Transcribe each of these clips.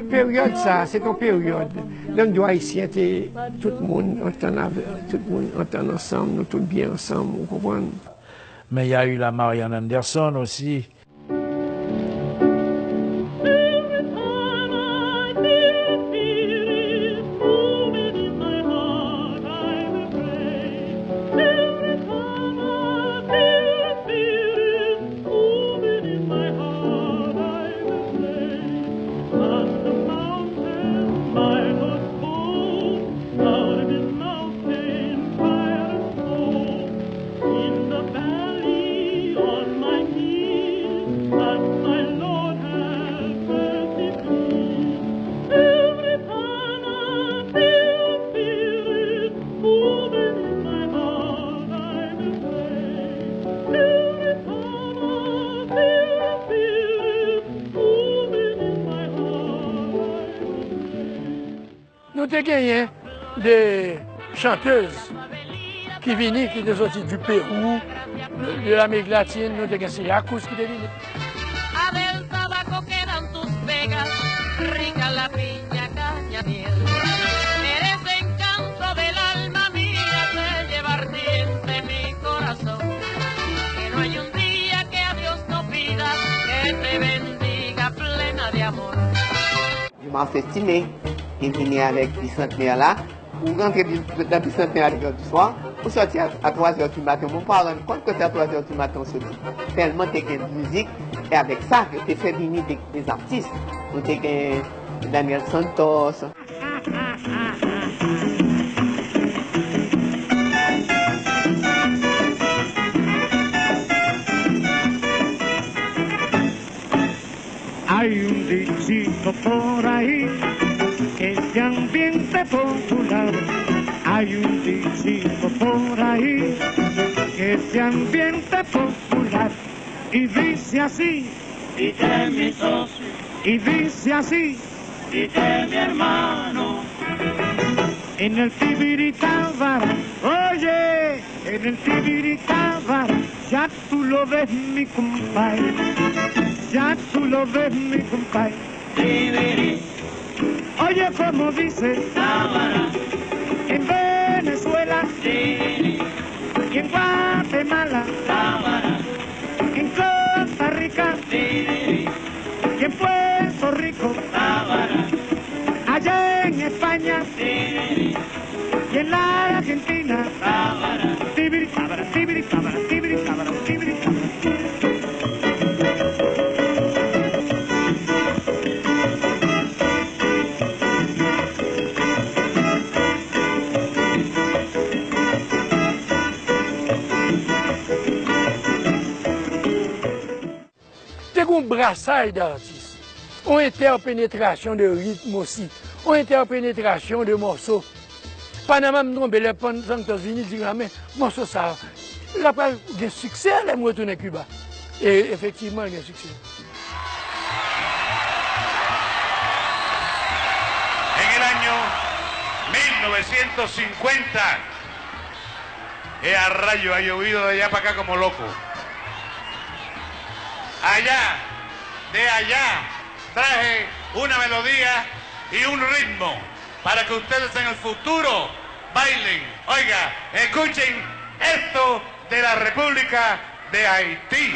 Période ça, c'est une période. L'homme doit ici être tout le monde entend ensemble, nous tous bien ensemble, vous comprenez? Mais il y a eu la Marianne Anderson aussi. Nous avons gagné des chanteuses qui viennent, qui sont sorties du Pérou, de l'Amérique latine, nous avons gagné Yacous qui est venu. Del tabaco quedan tus vegas, rica la piña caña miel. Eres encanto del alma mía, de llevar siempre mi corazón. Que no hay un día que a Dios no pida, que te bendiga plena de amor. Je m'en fais estimer. Et venir avec les centenaires là, ou rentrer dans les centenaires à l'heure du soir, ou sortir à 3h du matin. Mon pas rendre compte que c'est à 3h du matin on se dit. Tellement t'es de musique, et avec ça, que t'es fait venir des artistes. Ou t'es Daniel Santos. Hay un dichito por ahí, ese ambiente popular. Hay un dichito por ahí, ese ambiente popular. Y dice así, dice mi socio, y dice así, dice mi hermano. En el Tibiritábara, oye, en el Tibiritábara, ya tú lo ves mi compadre, ya tú lo ves mi compadre. Tibiri, oye como dice, Tábara, en Venezuela, Tibiri, y en Guatemala, Tábara, en Costa Rica, Tibiri, y en Puerto Rico, Tábara, allá en España, Tibiri, y en la Argentina, Tábara, Tibiritábara, Tibiritábara, Tibiritábara, Tibiritábara. Un brassage d'artistes, une interpénétration de rythme aussi, une interpénétration de morceaux. Panama me trompe, les Santos Vini disent mais morceau ça, il a pas de succès, les mots retourner à Cuba. Et effectivement, il y a un succès. En el año 1950, a rayo ha llovido de allá para acá como loco. Allá, de allá, traje una melodía y un ritmo para que ustedes en el futuro bailen. Oiga, escuchen esto de la República de Haití.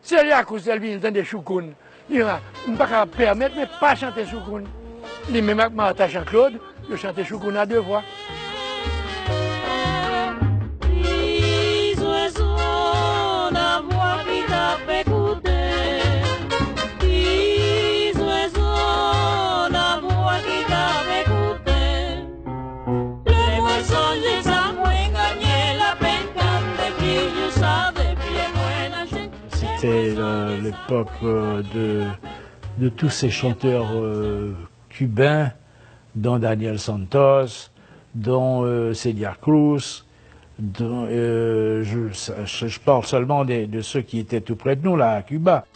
C'est là que vous avez des choukounes. Il ne peut pas permettre, mais pas chanter choukoun. Les mêmes avec Martha Jean-Claude, je chantais choukoun à deux voix. Le c'était l'époque de tous ces chanteurs cubains, dont Daniel Santos, dont Celia Cruz. Je parle seulement de ceux qui étaient tout près de nous, là, à Cuba.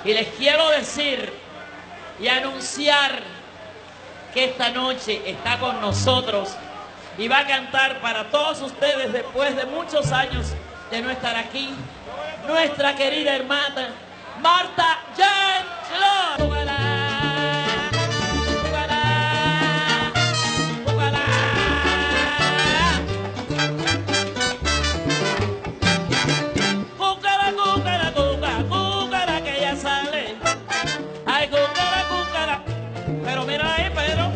Y les quiero decir y anunciar que esta noche está con nosotros y va a cantar para todos ustedes después de muchos años de no estar aquí, nuestra querida hermana Marta Jan Lord. Pero mira ahí, Pedro.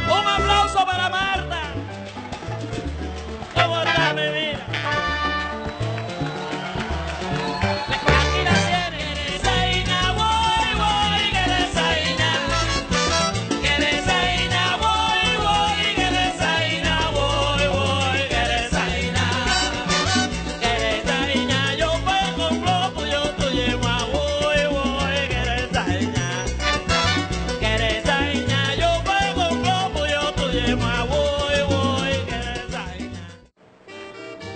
Un aplauso para Marta. ¿Cómo está mi vida? Aquí la tiene. Desaina, voy, voy, que desaina. Que desaina, voy, voy, que desaina, voy, voy, que desaina. Que desaina, yo pego un bloco, yo te llevo a voy, voy, que desaina.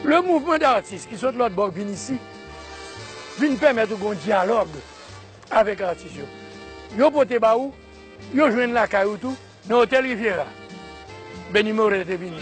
Le mouvement d'artistes qui sont de l'autre bord viennent ici, viennent permettre un dialogue avec les artistes. Ils ont porté baou, ils ont joué la caillou tout, dans l'hôtel Riviera. Benny Morel était venu.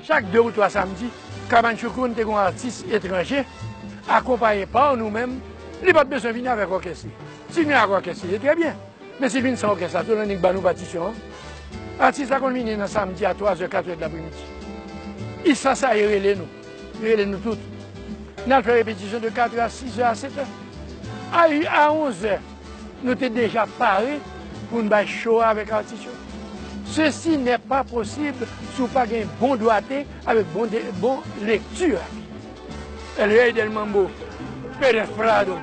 Chaque 2 ou 3 samedis, Cabane Choukoun était un artiste étranger, accompagné par nous-mêmes. Il n'a pas besoin de venir avec l'orchestre. S'il vient avec l'orchestre, il est très bien. Mais s'il vient sans orchestre, tout le monde a une partition. L'artiste a venu dans samedi à 3h, 4h de l'après-midi. Il s'en ça, il relève nous. Il relève nous toutes. Nous avons fait répétition de 4h à 6h à 7h. À 11h, nous étions déjà parés pour nous faire show avec l'artiste. Ceci n'est pas possible si vous n'avez pas un bon doigté avec bon lecture. El Rey del Mambo, Pérez Prado.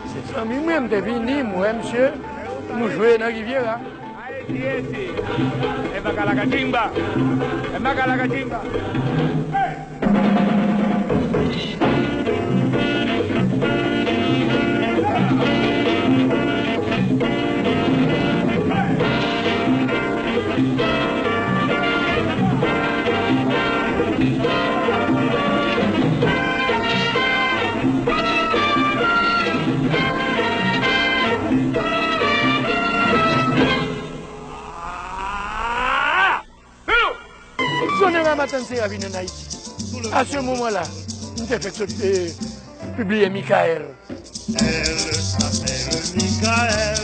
C'est moi-même qui est venu, moi, monsieur, nous jouer dans la Riviera. Es Macalacachimba. Es Macalacachimba. Matanse a venu en Haïti. À ce moment-là, nous avons fait publier Michael. Elle s'appelle Michael.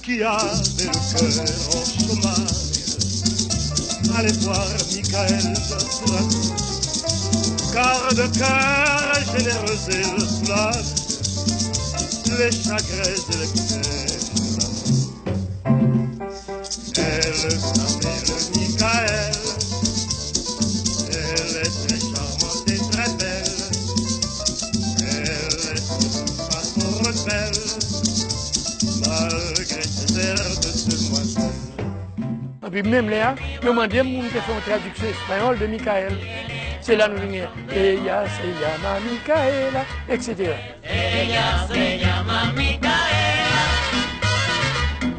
qui avez le cœur en chômage, allez voir Michael de Poitou, car de cœur généreux et le soulage les chagrins et les peines. Elle s'appelle Michael, elle est très charmante et très belle, elle est surtout pas trop rebelle, malgré ses airs de demoiselle. Et puis même là, je me demandais si on fait une traduction espagnole de Michael. C'est là nous venons. Ella se llama Micaela, etc. Ella se llama Micaela,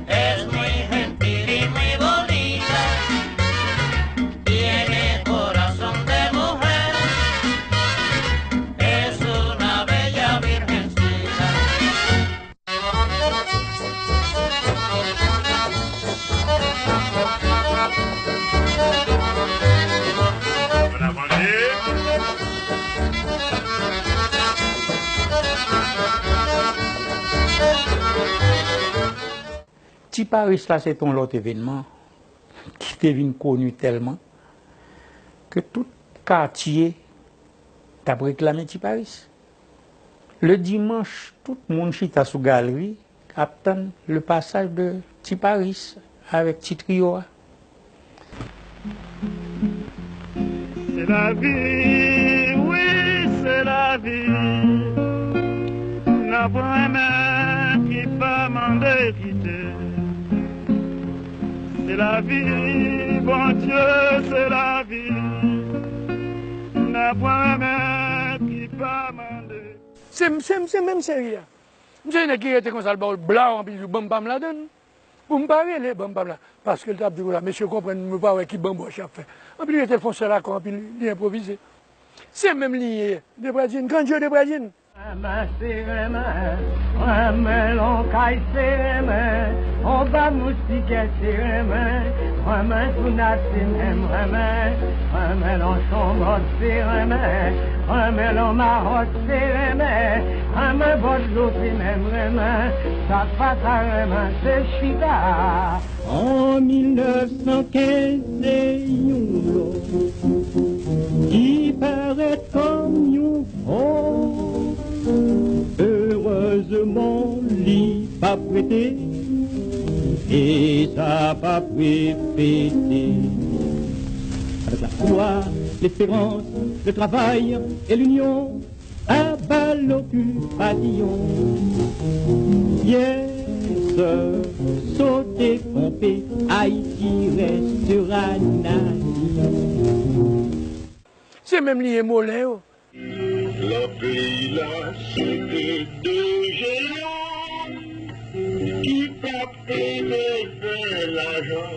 es muy gentil y muy bonita, tiene corazón de mujer, es una bella virgencita. Ti Paris là, c'est un autre événement qui devient connu tellement que tout quartier t'a réclamé Ti Paris. Le dimanche, tout le monde chita sous galerie attend le passage de Ti Paris avec Ti Trio. C'est la vie, oui, c'est la vie. N'a pas un main qui va m'en quitter. C'est la vie, bon Dieu, c'est la vie. N'a pas un main qui va m'en C'est même sérieux. Je ne sais qui était comme ça, le blanc, puis le bambam la donne. Pour me parler, les bambam là. Parce que le tape du là, monsieur comprend, ne me pas qui bambam chaque fait. En plus, il était foncé là, puis il improvisé. C'est même lié. De Brésil, grand Dieu de Brésil. On va moustiquer sur main, vraiment tout natif même vraiment, vraiment en chambre sur main, vraiment en maroc sur main, vraiment Bordeaux même vraiment, ça passe à vraiment c'est chita. En 1915, c'est Youlou qui paraît comme Youlou. Heureusement, l'y pas prêté. Et ça va péter. Avec la foi, l'espérance, le travail et l'union, à bas l'occupation. Yes, sauter, pomper, Haïti restera nation. C'est même lié mollet. Le pays là, c'était deux géants qui papaient de l'argent.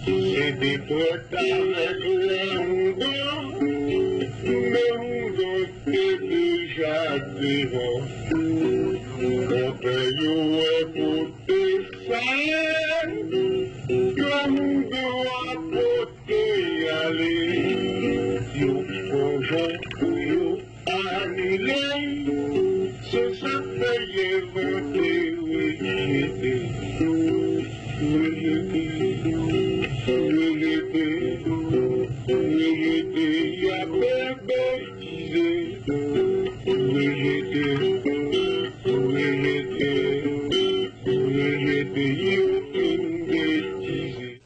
C'était trop avec le monde, c'est déjà devant. Le pays est pour tes frères, le monde a porté aller. Yo projet pour yo annuler, ce ça fait voter, oui,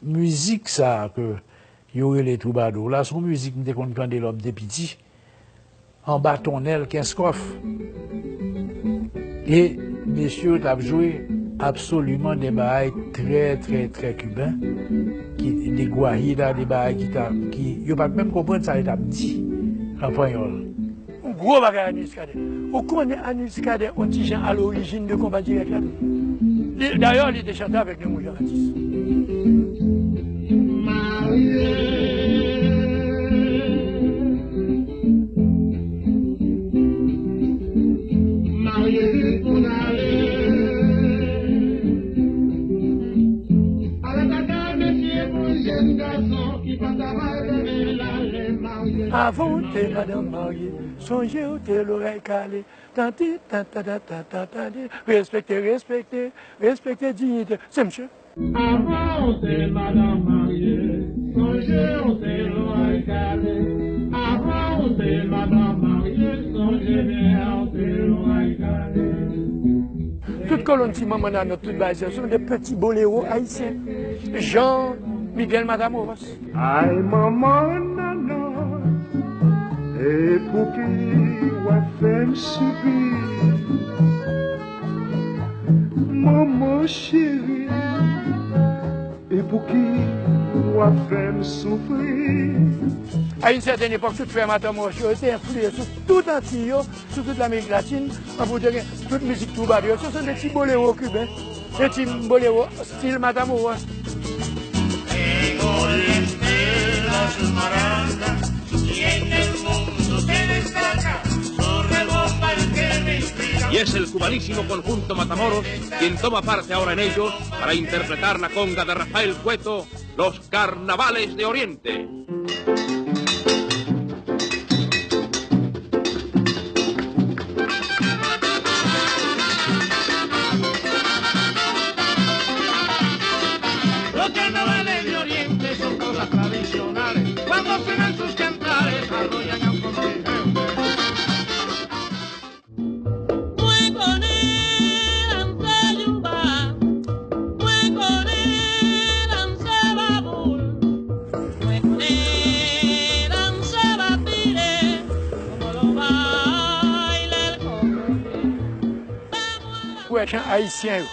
musique ça que y aurait les troubadours là son musique me qu'on entendait l'homme des petits en bâtonnelle 15 coffres et messieurs t'as joué absolument des bails très très très cubains qui des guahidas des bails qui yo pas même comprendre ça il t'a dit en espagnol. Un gros bagage Anis Cadet. Vous connaissez Anis Cadet, on dit à l'origine de combat direct là. D'ailleurs, il était chanté avec nous, Jean-Baptiste. Marié pour aller. À la tata, monsieur, pour jeune garçon qui passe à mal, l'aller marié. Avant t'es madame mariée, songez où t'es l'oreille calée. Tanti, tantati, respectez dignité. C'est monsieur. Avant t'es madame mariée, songez où t'es l'oreille calée. Avant t'es madame mariée, songez bien où t'es l'oreille calée. Toute colonne si maman dans notre toute base, ce sont des petits boléros haïtiens. Jean, Miguel Matamoros. Ay maman nana, et pour qui wa fait subir, maman chérie, et pour qui wa fait souffrir. À une certaine époque, tout frère Matamoros était influé sur tout Antille, sur toute l'Amérique latine, en vous dire toute musique troubadour. Ce sont des petits boléros cubains, des petits boléros style Matamoros. Y es el cubanísimo conjunto Matamoros quien toma parte ahora en ellos para interpretar la conga de Rafael Cueto, Los Carnavales de Oriente. Los carnavales de Oriente son cosas tradicionales. Cuando suenan sus cantares, arrollan a un contingente. Pour les gens haïtiens,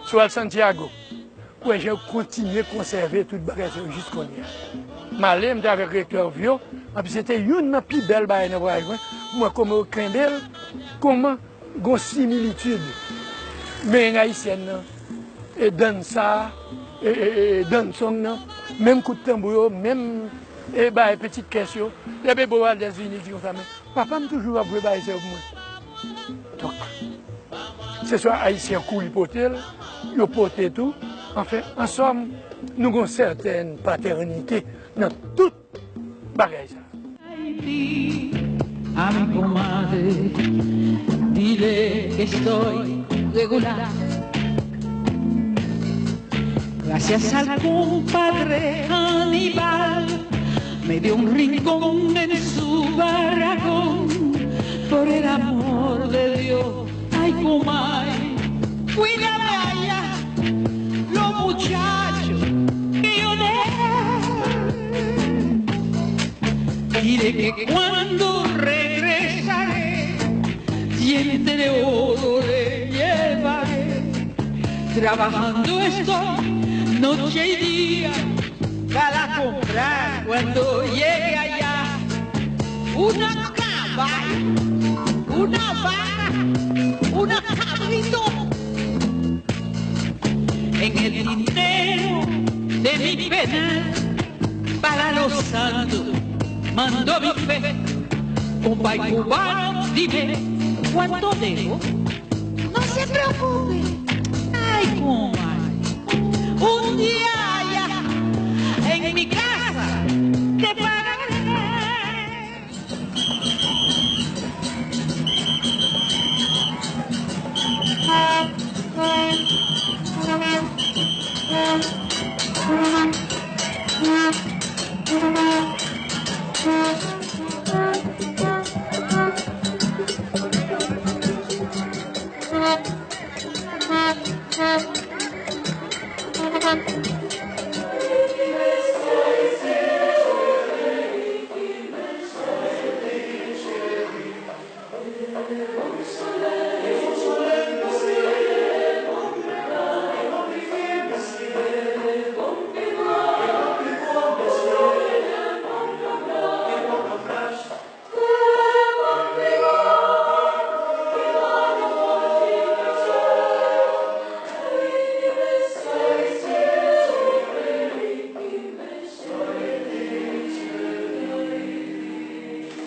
soit Santiago, pour les gens continuer à conserver toute bagage jusqu'au nez. Malem avec le recteur Vio, c'était une des plus belles bagages dans le moi, comme au Crendel, comment une similitude. Mais les haïtiens, et dans ça, et dans son, même coup de tambour, même petite question, les bébés des Unis disent ça, papa m'a toujours avoué ça pour moi. Donc, ce soit haïtien couli potel, yo poté tout. Enfin, en somme, nous avons une certaine paternité dans toute bagage. A mi comadre, dile que estoy regular. Gracias al compadre Aníbal, me dio un rincón en su barracón. Por el amor de Dios, ay comadre, cuídame allá, los muchachos que yo dejé. Dile que cuando regresaré, diente de oro le llevaré. Trabajando estoy noche y día para comprar cuando llegue allá una cabaña, una vaca, una cabrito. En el tintero de mi penal para los santos mando mi fe. Compay cubano, dime cuánto debo. No se preocupe. Ay, comadre, un día allá en mi casa te pagaré.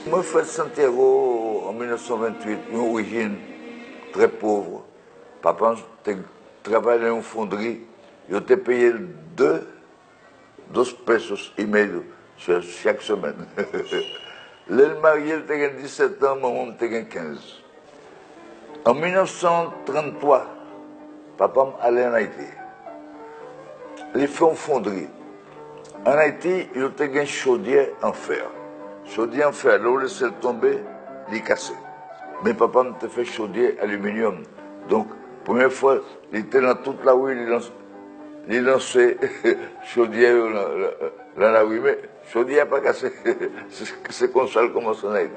Moi, Fred Santiago, en 1928, une origine très pauvre. Papa travaillait dans une fonderie. Il était payé 2 pesos et medio chaque semaine. Le marié, il avait 17 ans, maman avait 15. En 1933, papa allait en Haïti. Il fait une fonderie. En Haïti, il y avait une chaudière en fer. Chaudière en fer, là où le sel tombé, il est cassé. Mais papa m'a fait chaudière aluminium. Donc, première fois, il était dans toute la rue, il lançait chaudière dans la rue, mais chaudière pas cassé. C'est comme ça qu'il commence en Haïti.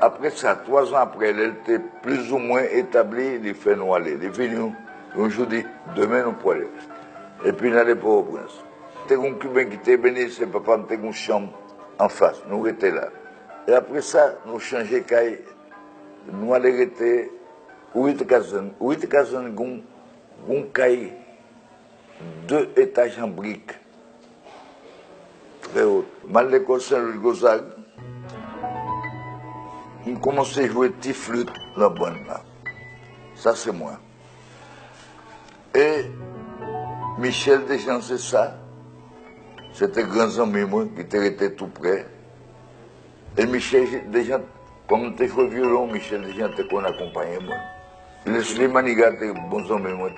Après ça, 3 ans après, elle était plus ou moins établie, il fait nous aller. Il est venu, aujourd'hui, demain nous pour aller. Et puis il allait pour au prince. C'était un Cubain qui était venu, c'est papa, nous avons une chambre en face, nous étions là. Et après ça, nous changeons de caille, nous allons rester 8 casines, une caille, 2 étages en briques, très haut. Mal l'école Saint-Louis-Gonzague, on commençait à jouer petit flûte dans la bonne là. Ça, c'est moi. Et Michel Deschamps, c'est ça. C'était grand ami moi qui était tout près. Et Michel Deschamps, comme tu joué violon, Michel Deschamps te qu'on accompagnait moi. Les Manigat étaient bons amis moi.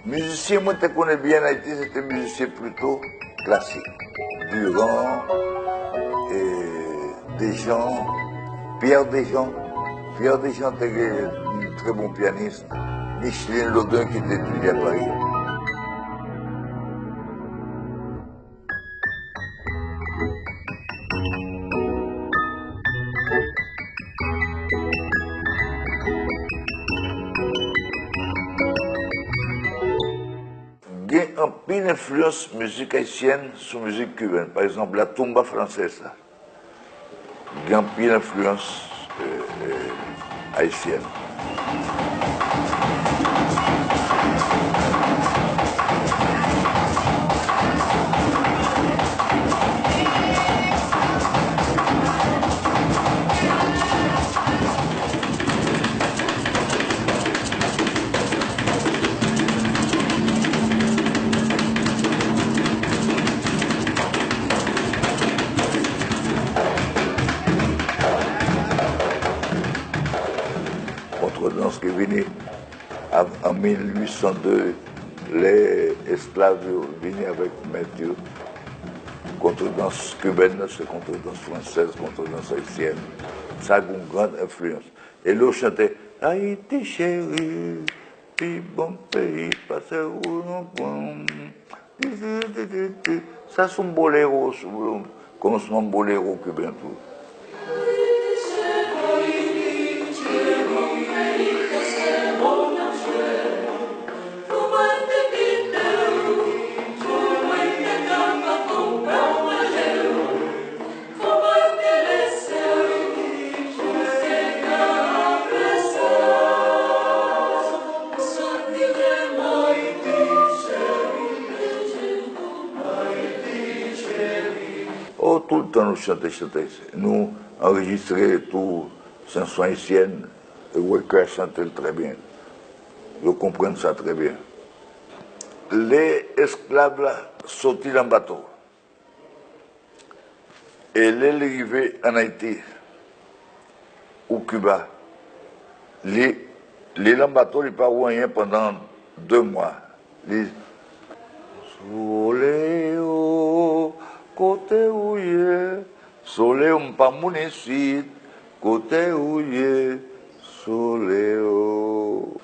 Musicien, moi, tu connais bien en Haïti, c'était musicien plutôt classique. Durand, et Deschamps. Pierre Deschamps était un très bon pianiste. Micheline Lodin qui était étudié à Paris. Il y a une pile d'influence musique haïtienne sur la musique cubaine. Par exemple, la tumba française. Il y a une pile d'influence haïtienne. Contredanse qui est venue en 1802, les esclaves venaient avec Mathieu. Contredanse cubaine, c'est contredanse française, contredanse haïtienne. Ça a une grande influence. Et l'eau chantait Haïti chérie, puis bon pays, passez où non point. Ça c'est un boléro, commencement un boléro cubain tout. Oh, tout le temps nous chanter. Nous enregistrer tout chansons haïtiennes, et Walker chantait très bien. Je comprends ça très bien. Les esclaves là, sortis dans le bateau. Et les arrivés en Haïti, au Cuba, les dans le bateau, ils ne parlent rien pendant 2 mois. Les Soléo, côté ouillé, soléo m'pas mounicite, côté ouillé, soléo.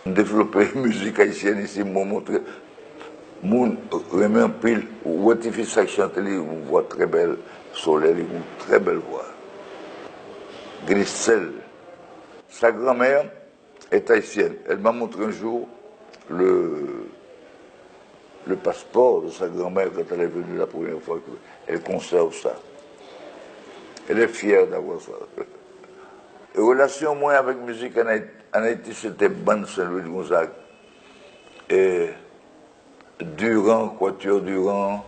Développer la musique haïtienne ici, m'ont montré. Moun remet en pile, ou rectifie ça chante, une voix très belle, soleil, une très belle voix. Grisel. Sa grand-mère est haïtienne. Elle m'a montré un jour le passeport de sa grand-mère quand elle est venue la première fois. Elle conserve ça. Elle est fière d'avoir ça. Les relations, moi, avec musique en Haïti, c'était Bande Saint-Louis-Gonzague. et Durand, Quatuor Durand.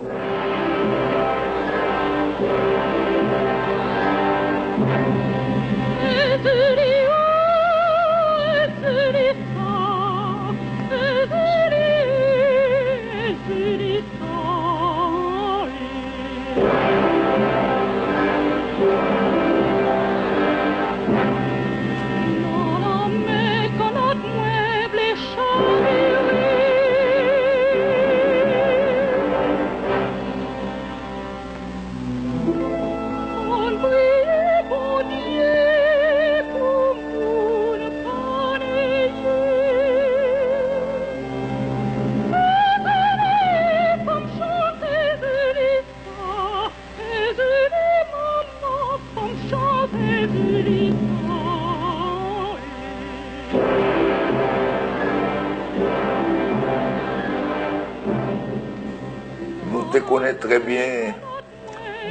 Je connais très bien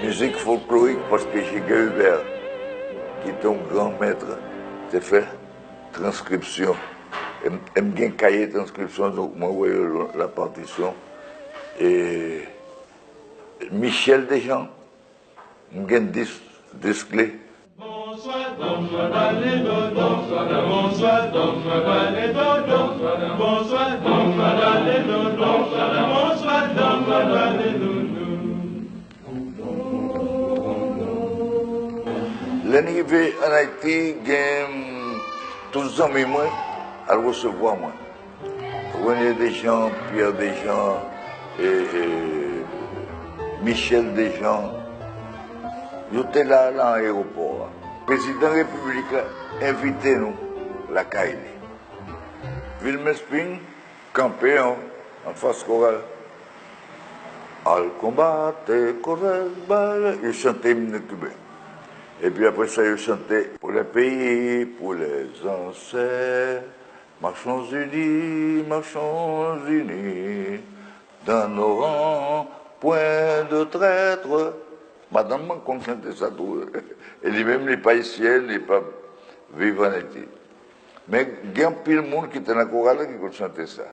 musique folklorique parce que j'ai Hubert, qui est un grand maître, j'ai fait transcription. Je me un cahier de transcription, donc moi, voyez la partition. Et Michel Desjans, je un disque clé. Bonsoir, bonsoir, bonsoir, bonsoir, bonsoir, bonsoir, L'arrivée en Haïti, tous les amis à le recevoir. René Desjans, Pierre Desjans, Michel Desjans. J'étais là à l'aéroport. Le président de la République a invité nous, la Kaili. Villemesping, campé en face chorale. Al combattre, il chantait l'hymne cubain. Et puis après ça, il chantait pour les pays, pour les ancêtres. Marchons unis, dans nos rangs, point de traître. Madame m'a chanté ça tout. Et lui-même, les Haïtiens, les pas vivants en Haïti. Mais il y a un pile de monde qui était dans la chorale qui chantait ça.